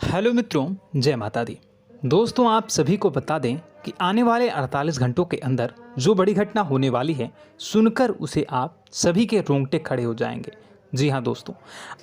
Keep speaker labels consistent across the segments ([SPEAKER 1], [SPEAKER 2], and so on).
[SPEAKER 1] Hello मित्रों, जय माता दी। दोस्तों, आप सभी को बता दें कि आने वाले 48 घंटों के अंदर जो बड़ी घटना होने वाली है, सुनकर उसे आप सभी के रोंगटे खड़े हो जाएंगे। जी हाँ दोस्तों,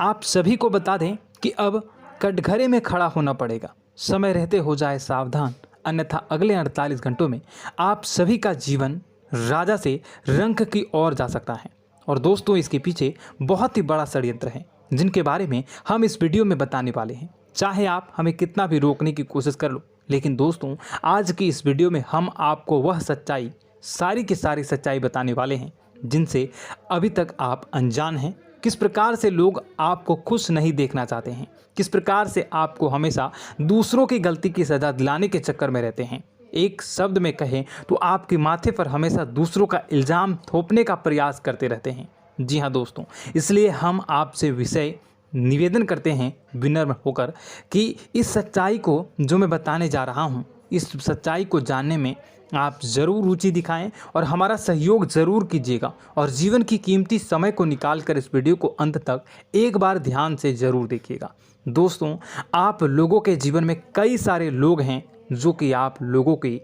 [SPEAKER 1] आप सभी को बता दें कि अब कटघरे में खड़ा होना पड़ेगा। समय रहते हो जाए सावधान, अन्यथा अगले 48 घंटों में आप सभी का जीवन राजा से रंक की ओर जा सकता है। और दोस्तों, इसके पीछे बहुत ही बड़ा षड्यंत्र है, जिनके बारे में हम इस वीडियो में बताने वाले हैं। चाहे आप हमें कितना भी रोकने की कोशिश कर लो, लेकिन दोस्तों, आज की इस वीडियो में हम आपको वह सच्चाई, सारी की सारी सच्चाई बताने वाले हैं जिनसे अभी तक आप अनजान हैं। किस प्रकार से लोग आपको खुश नहीं देखना चाहते हैं, किस प्रकार से आपको हमेशा दूसरों की गलती की सज़ा दिलाने के चक्कर में रहते हैं। एक शब्द में कहें तो आपके माथे पर हमेशा दूसरों का इल्ज़ाम थोपने का प्रयास करते रहते हैं। जी हाँ दोस्तों, इसलिए हम आपसे विषय निवेदन करते हैं विनम्र होकर कि इस सच्चाई को जो मैं बताने जा रहा हूँ, इस सच्चाई को जानने में आप ज़रूर रुचि दिखाएं और हमारा सहयोग ज़रूर कीजिएगा। और जीवन की कीमती समय को निकाल कर इस वीडियो को अंत तक एक बार ध्यान से ज़रूर देखिएगा। दोस्तों, आप लोगों के जीवन में कई सारे लोग हैं जो कि आप लोगों की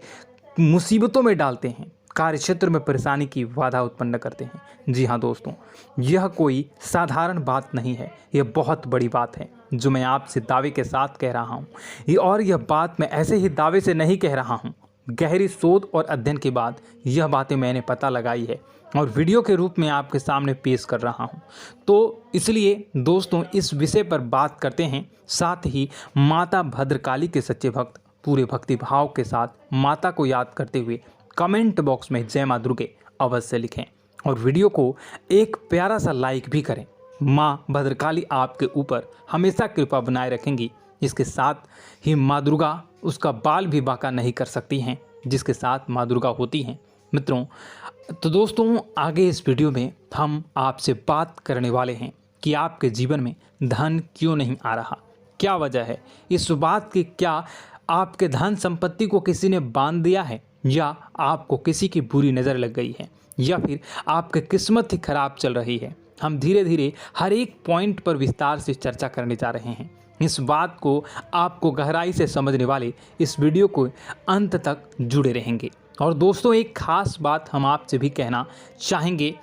[SPEAKER 1] मुसीबतों में डालते हैं, कार्य क्षेत्र में परेशानी की बाधा उत्पन्न करते हैं। जी हाँ दोस्तों, यह कोई साधारण बात नहीं है, यह बहुत बड़ी बात है जो मैं आपसे दावे के साथ कह रहा हूँ। और यह बात मैं ऐसे ही दावे से नहीं कह रहा हूँ, गहरी शोध और अध्ययन के बाद यह बातें मैंने पता लगाई है और वीडियो के रूप में आपके सामने पेश कर रहा हूँ। तो इसलिए दोस्तों, इस विषय पर बात करते हैं। साथ ही माता भद्रकाली के सच्चे भक्त पूरे भक्ति भाव के साथ माता को याद करते हुए कमेंट बॉक्स में जय मां दुर्गे अवश्य लिखें और वीडियो को एक प्यारा सा लाइक भी करें। माँ भद्रकाली आपके ऊपर हमेशा कृपा बनाए रखेंगी। इसके साथ ही माँ दुर्गा उसका बाल भी बांका नहीं कर सकती हैं, जिसके साथ माँ दुर्गा होती हैं। मित्रों, तो दोस्तों, आगे इस वीडियो में हम आपसे बात करने वाले हैं कि आपके जीवन में धन क्यों नहीं आ रहा, क्या वजह है इस बात की। क्या आपके धन संपत्ति को किसी ने बांध दिया है, या आपको किसी की बुरी नज़र लग गई है, या फिर आपकी किस्मत ही खराब चल रही है। हम धीरे धीरे हर एक पॉइंट पर विस्तार से चर्चा करने जा रहे हैं। इस बात को आपको गहराई से समझने वाले इस वीडियो को अंत तक जुड़े रहेंगे। और दोस्तों, एक खास बात हम आपसे भी कहना चाहेंगे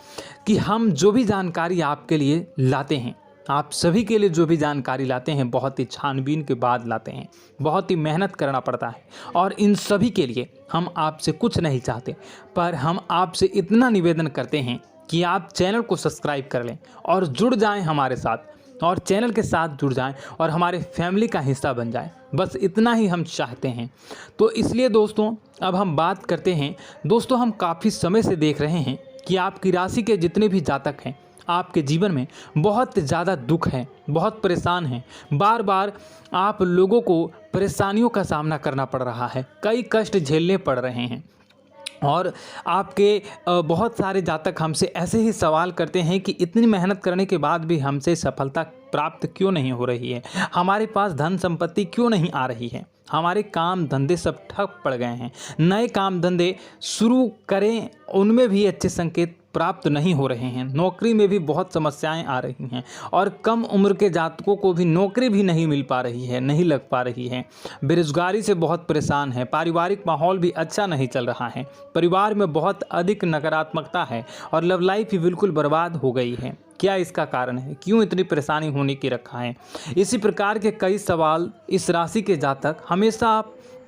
[SPEAKER 1] कि हम जो भी जानकारी आपके लिए लाते हैं, आप सभी के लिए जो भी जानकारी लाते हैं, बहुत ही छानबीन के बाद लाते हैं, बहुत ही मेहनत करना पड़ता है। और इन सभी के लिए हम आपसे कुछ नहीं चाहते, पर हम आपसे इतना निवेदन करते हैं कि आप चैनल को सब्सक्राइब कर लें और जुड़ जाएं हमारे साथ, और चैनल के साथ जुड़ जाएं और हमारे फैमिली का हिस्सा बन जाएं। बस इतना ही हम चाहते हैं। तो इसलिए दोस्तों, अब हम बात करते हैं। दोस्तों, हम काफ़ी समय से देख रहे हैं कि आपकी राशि के जितने भी जातक हैं, आपके जीवन में बहुत ज़्यादा दुख है, बहुत परेशान हैं। बार बार आप लोगों को परेशानियों का सामना करना पड़ रहा है, कई कष्ट झेलने पड़ रहे हैं। और आपके बहुत सारे जातक हमसे ऐसे ही सवाल करते हैं कि इतनी मेहनत करने के बाद भी हमसे सफलता प्राप्त क्यों नहीं हो रही है, हमारे पास धन संपत्ति क्यों नहीं आ रही है, हमारे काम धंधे सब ठप पड़ गए हैं, नए काम धंधे शुरू करें उनमें भी अच्छे संकेत प्राप्त नहीं हो रहे हैं, नौकरी में भी बहुत समस्याएं आ रही हैं, और कम उम्र के जातकों को भी नौकरी भी नहीं मिल पा रही है, नहीं लग पा रही है, बेरोजगारी से बहुत परेशान है, पारिवारिक माहौल भी अच्छा नहीं चल रहा है, परिवार में बहुत अधिक नकारात्मकता है और लव लाइफ भी बिल्कुल बर्बाद हो गई है। क्या इसका कारण है, क्यों इतनी परेशानी होने की रखा है? इसी प्रकार के कई सवाल इस राशि के जातक हमेशा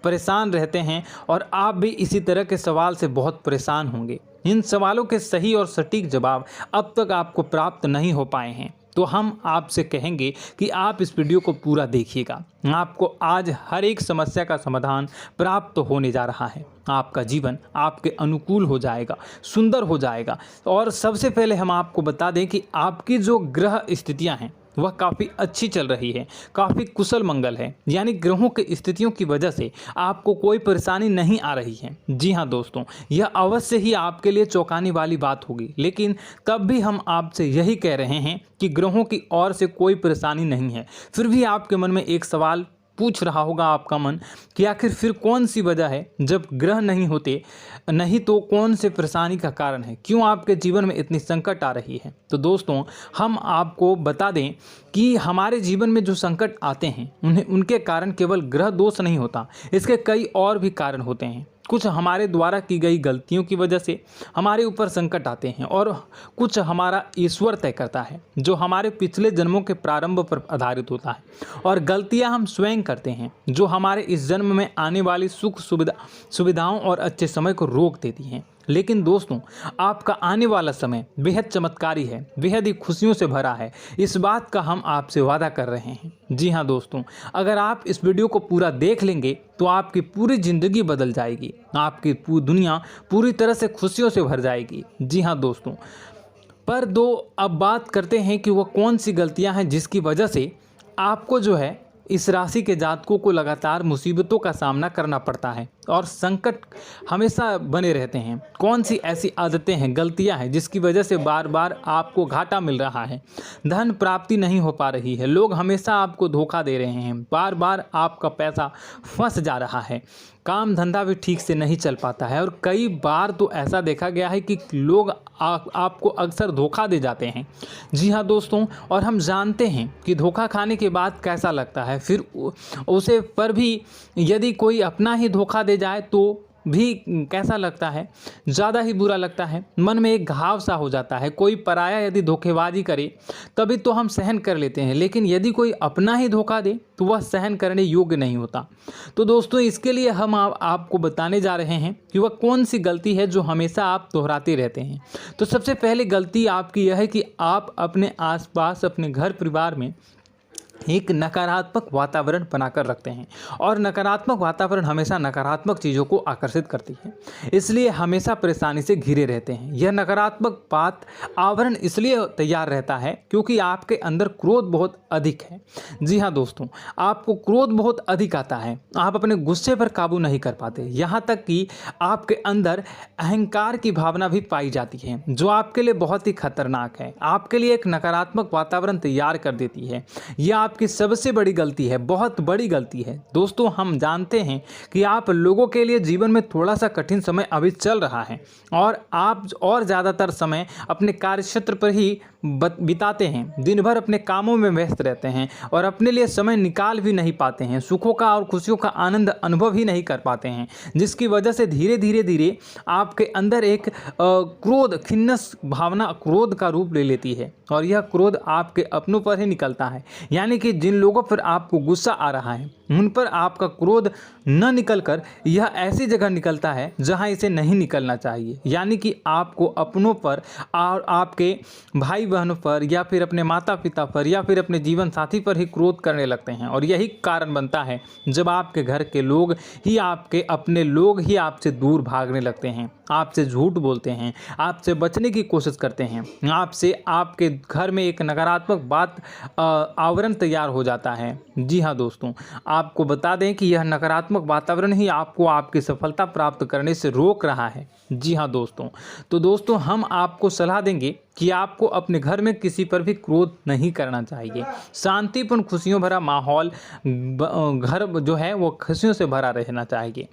[SPEAKER 1] परेशान रहते हैं, और आप भी इसी तरह के सवाल से बहुत परेशान होंगे। इन सवालों के सही और सटीक जवाब अब तक आपको प्राप्त नहीं हो पाए हैं, तो हम आपसे कहेंगे कि आप इस वीडियो को पूरा देखिएगा। आपको आज हर एक समस्या का समाधान प्राप्त होने जा रहा है। आपका जीवन आपके अनुकूल हो जाएगा, सुंदर हो जाएगा। और सबसे पहले हम आपको बता दें कि आपकी जो ग्रह स्थितियां हैं वह काफ़ी अच्छी चल रही है, काफ़ी कुशल मंगल है, यानी ग्रहों की स्थितियों की वजह से आपको कोई परेशानी नहीं आ रही है। जी हाँ दोस्तों, यह अवश्य ही आपके लिए चौंकाने वाली बात होगी, लेकिन तब भी हम आपसे यही कह रहे हैं कि ग्रहों की ओर से कोई परेशानी नहीं है। फिर भी आपके मन में एक सवाल पूछ रहा होगा आपका मन कि आखिर फिर कौन सी वजह है, जब ग्रह नहीं होते नहीं तो कौन से परेशानी का कारण है, क्यों आपके जीवन में इतनी संकट आ रही है। तो दोस्तों हम आपको बता दें कि हमारे जीवन में जो संकट आते हैं उनके कारण केवल ग्रह दोष नहीं होता, इसके कई और भी कारण होते हैं। कुछ हमारे द्वारा की गई गलतियों की वजह से हमारे ऊपर संकट आते हैं और कुछ हमारा ईश्वर तय करता है, जो हमारे पिछले जन्मों के प्रारंभ पर आधारित होता है। और गलतियां हम स्वयं करते हैं, जो हमारे इस जन्म में आने वाली सुख सुविधाओं और अच्छे समय को रोक देती हैं। लेकिन दोस्तों आपका आने वाला समय बेहद चमत्कारी है, बेहद ही खुशियों से भरा है, इस बात का हम आपसे वादा कर रहे हैं। जी हाँ दोस्तों, अगर आप इस वीडियो को पूरा देख लेंगे तो आपकी पूरी ज़िंदगी बदल जाएगी, आपकी पूरी दुनिया पूरी तरह से खुशियों से भर जाएगी। जी हाँ दोस्तों, पर अब बात करते हैं कि वह कौन सी गलतियां हैं जिसकी वजह से आपको जो है इस राशि के जातकों को लगातार मुसीबतों का सामना करना पड़ता है और संकट हमेशा बने रहते हैं। कौन सी ऐसी आदतें हैं, गलतियां हैं जिसकी वजह से बार बार आपको घाटा मिल रहा है, धन प्राप्ति नहीं हो पा रही है, लोग हमेशा आपको धोखा दे रहे हैं, बार बार आपका पैसा फंस जा रहा है, काम धंधा भी ठीक से नहीं चल पाता है और कई बार तो ऐसा देखा गया है कि लोग आपको अक्सर धोखा दे जाते हैं। जी हाँ दोस्तों, और हम जानते हैं कि धोखा खाने के बाद कैसा लगता है, फिर उसे पर भी यदि कोई अपना ही धोखा दे जाए तो भी कैसा लगता है, ज़्यादा ही बुरा लगता है, मन में एक घाव सा हो जाता है। कोई पराया यदि धोखेबाजी करे तभी तो हम सहन कर लेते हैं, लेकिन यदि कोई अपना ही धोखा दे तो वह सहन करने योग्य नहीं होता। तो दोस्तों इसके लिए हम आपको बताने जा रहे हैं कि वह कौन सी गलती है जो हमेशा आप दोहराते रहते हैं। तो सबसे पहले गलती आपकी यह है कि आप अपने आसपास, अपने घर परिवार में एक नकारात्मक वातावरण बनाकर रखते हैं और नकारात्मक वातावरण हमेशा नकारात्मक चीज़ों को आकर्षित करती है, इसलिए हमेशा परेशानी से घिरे रहते हैं। यह नकारात्मक आवरण इसलिए तैयार रहता है क्योंकि आपके अंदर क्रोध बहुत अधिक है। जी हाँ दोस्तों, आपको क्रोध बहुत अधिक आता है, आप अपने गुस्से पर काबू नहीं कर पाते, यहाँ तक कि आपके अंदर अहंकार की भावना भी पाई जाती है, जो आपके लिए बहुत ही खतरनाक है, आपके लिए एक नकारात्मक वातावरण तैयार कर देती है। यह आपकी सबसे बड़ी गलती है, बहुत बड़ी गलती है। दोस्तों हम जानते हैं कि आप लोगों के लिए जीवन में थोड़ा सा कठिन समय अभी चल रहा है और आप और ज़्यादातर समय अपने कार्यक्षेत्र पर ही बिताते हैं, दिन भर अपने कामों में व्यस्त रहते हैं और अपने लिए समय निकाल भी नहीं पाते हैं, सुखों का और खुशियों का आनंद अनुभव ही नहीं कर पाते हैं, जिसकी वजह से धीरे धीरे आपके अंदर एक क्रोध, खिन्नस भावना क्रोध का रूप ले लेती है और यह क्रोध आपके अपनों पर ही निकलता है। यानी कि जिन लोगों पर आपको गुस्सा आ रहा है उन पर आपका क्रोध न निकलकर यह ऐसी जगह निकलता है जहां इसे नहीं निकलना चाहिए। यानी कि आपको अपनों पर और आपके भाई बहनों पर या फिर अपने माता पिता पर या फिर अपने जीवन साथी पर ही क्रोध करने लगते हैं और यही कारण बनता है जब आपके घर के लोग ही, आपके अपने लोग ही आपसे दूर भागने लगते हैं, आपसे झूठ बोलते हैं, आपसे बचने की कोशिश करते हैं, आपके घर में एक नकारात्मक आवरण तैयार हो जाता है। जी हाँ दोस्तों, आपको बता दें कि यह नकारात्मक वातावरण ही आपको आपकी सफलता प्राप्त करने से रोक रहा है। जी हाँ दोस्तों, तो दोस्तों हम आपको सलाह देंगे कि आपको अपने घर में किसी पर भी क्रोध नहीं करना चाहिए। शांतिपूर्ण खुशियों भरा माहौल, घर जो है वो खुशियों से भरा रहना चाहिए।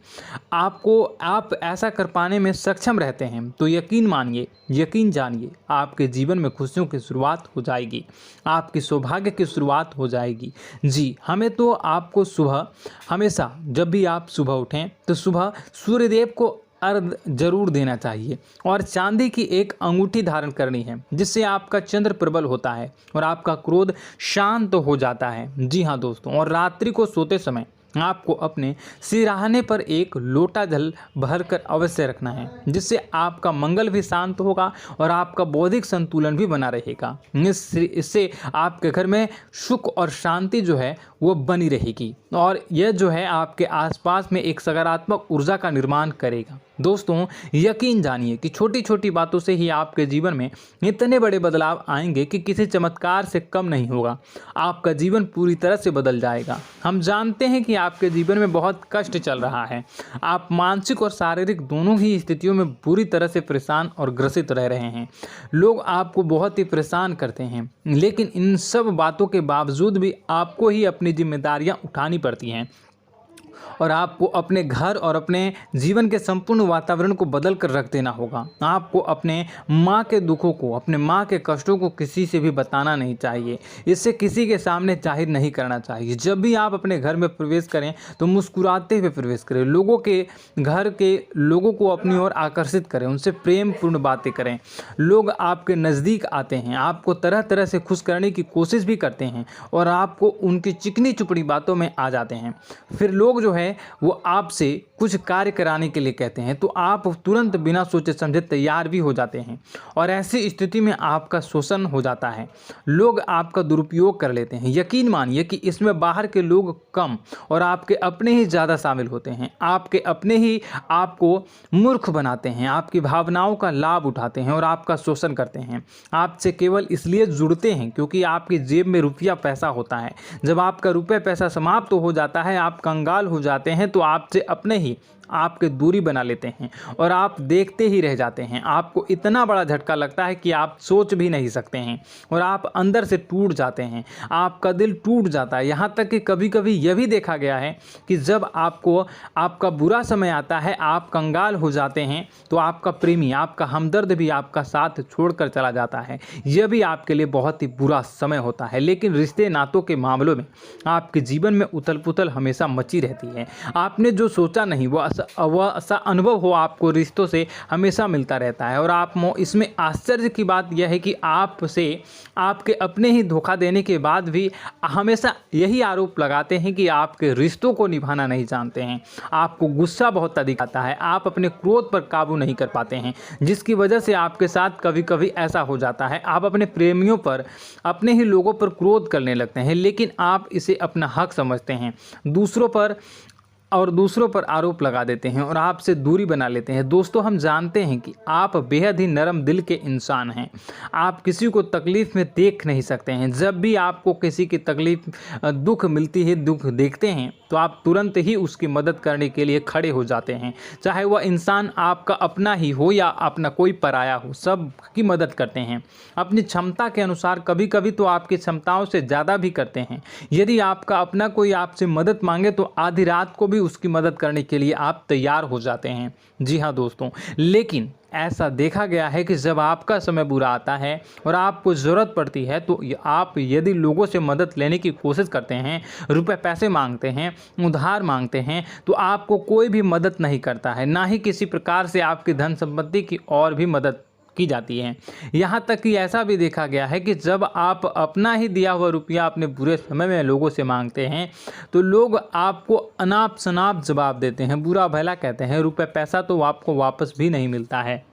[SPEAKER 1] आप ऐसा कर पाने में सक्षम रहते हैं तो यकीन मानिए, यकीन जानिए, आपके जीवन में खुशियों की शुरुआत हो जाएगी, आपकी सौभाग्य की शुरुआत हो जाएगी। जी, हमें तो आपको सुबह, हमेशा जब भी आप सुबह उठें तो सुबह सूर्यदेव को अर्घ जरूर देना चाहिए और चांदी की एक अंगूठी धारण करनी है, जिससे आपका चंद्र प्रबल होता है और आपका क्रोध शांत हो जाता है। जी हाँ दोस्तों, और रात्रि को सोते समय आपको अपने सिरहाने पर एक लोटा जल भरकर अवश्य रखना है, जिससे आपका मंगल भी शांत होगा और आपका बौद्धिक संतुलन भी बना रहेगा। इससे आपके घर में सुख और शांति जो है वो बनी रहेगी और यह जो है आपके आसपास में एक सकारात्मक ऊर्जा का निर्माण करेगा। दोस्तों यकीन जानिए कि छोटी छोटी बातों से ही आपके जीवन में इतने बड़े बदलाव आएंगे कि किसी चमत्कार से कम नहीं होगा, आपका जीवन पूरी तरह से बदल जाएगा। हम जानते हैं कि आपके जीवन में बहुत कष्ट चल रहा है। आप मानसिक और शारीरिक दोनों ही स्थितियों में बुरी तरह से परेशान और ग्रसित रह रहे हैं। लोग आपको बहुत ही परेशान करते हैं, लेकिन इन सब बातों के बावजूद भी आपको ही अपनी जिम्मेदारियां उठानी पड़ती हैं और आपको अपने घर और अपने जीवन के संपूर्ण वातावरण को बदल कर रख देना होगा। आपको अपने माँ के दुखों को, अपने माँ के कष्टों को किसी से भी बताना नहीं चाहिए। इससे किसी के सामने जाहिर नहीं करना चाहिए। जब भी आप अपने घर में प्रवेश करें तो मुस्कुराते हुए प्रवेश करें। लोगों के घर के लोगों को अपनी ओर आकर्षित करें, उनसे प्रेमपूर्ण बातें करें। लोग आपके नज़दीक आते हैं, आपको तरह तरह से खुश करने की कोशिश भी करते हैं और आपको उनकी चिकनी चुपड़ी बातों में आ जाते हैं। फिर लोग जो है वो आपसे कुछ कार्य कराने के लिए कहते हैं तो आप तुरंत बिना सोचे समझे तैयार भी हो जाते हैं और ऐसी स्थिति में आपका शोषण हो जाता है। लोग आपका दुरुपयोग कर लेते हैं। यकीन मानिए कि इसमें बाहर के लोग कम और आपके अपने ही ज़्यादा शामिल होते हैं। आपके अपने ही आपको मूर्ख बनाते हैं, आपकी भावनाओं का लाभ उठाते हैं और आपका शोषण करते हैं। आपसे केवल इसलिए जुड़ते हैं क्योंकि आपकी जेब में रुपया पैसा होता है। जब आपका रुपया पैसा समाप्त हो जाता है, आप कंगाल हो जाते हैं तो आपसे अपने ही आपके दूरी बना लेते हैं और आप देखते ही रह जाते हैं। आपको इतना बड़ा झटका लगता है कि आप सोच भी नहीं सकते हैं और आप अंदर से टूट जाते हैं। आपका दिल टूट जाता है। यहाँ तक कि कभी कभी यह भी देखा गया है कि जब आपको आपका बुरा समय आता है, आप कंगाल हो जाते हैं तो आपका प्रेमी, आपका हमदर्द भी आपका साथ छोड़कर चला जाता है। यह भी आपके लिए बहुत ही बुरा समय होता है। लेकिन रिश्ते नातों के मामलों में आपके जीवन में उथल पुथल हमेशा मची रहती है। आपने जो सोचा नहीं वो ऐसा अनुभव हो आपको रिश्तों से हमेशा मिलता रहता है। और आप इसमें आश्चर्य की बात यह है कि आपसे आपके अपने ही धोखा देने के बाद भी हमेशा यही आरोप लगाते हैं कि आपके रिश्तों को निभाना नहीं जानते हैं। आपको गुस्सा बहुत अधिक आता है, आप अपने क्रोध पर काबू नहीं कर पाते हैं, जिसकी वजह से आपके साथ कभी कभी ऐसा हो जाता है आप अपने प्रेमियों पर, अपने ही लोगों पर क्रोध करने लगते हैं। लेकिन आप इसे अपना हक समझते हैं, दूसरों पर आरोप लगा देते हैं और आपसे दूरी बना लेते हैं। दोस्तों, हम जानते हैं कि आप बेहद ही नरम दिल के इंसान हैं। आप किसी को तकलीफ में देख नहीं सकते हैं। जब भी आपको किसी की तकलीफ, दुख मिलती है, दुख देखते हैं तो आप तुरंत ही उसकी मदद करने के लिए खड़े हो जाते हैं। चाहे वह इंसान आपका अपना ही हो या अपना कोई पराया हो, सब की मदद करते हैं अपनी क्षमता के अनुसार। कभी कभी तो आपकी क्षमताओं से ज़्यादा भी करते हैं। यदि आपका अपना कोई आपसे मदद मांगे तो आधी रात को भी उसकी मदद करने के लिए आप तैयार हो जाते हैं। जी हाँ दोस्तों, लेकिन ऐसा देखा गया है कि जब आपका समय बुरा आता है और आपको ज़रूरत पड़ती है तो आप यदि लोगों से मदद लेने की कोशिश करते हैं, रुपए पैसे मांगते हैं, उधार मांगते हैं, तो आपको कोई भी मदद नहीं करता है। ना ही किसी प्रकार से आपकी धन संपत्ति की और भी मदद की जाती है। यहाँ तक कि ऐसा भी देखा गया है कि जब आप अपना ही दिया हुआ रुपया अपने बुरे समय में लोगों से मांगते हैं तो लोग आपको अनाप शनाप जवाब देते हैं, बुरा भला कहते हैं। रुपये पैसा तो आपको वापस भी नहीं मिलता है।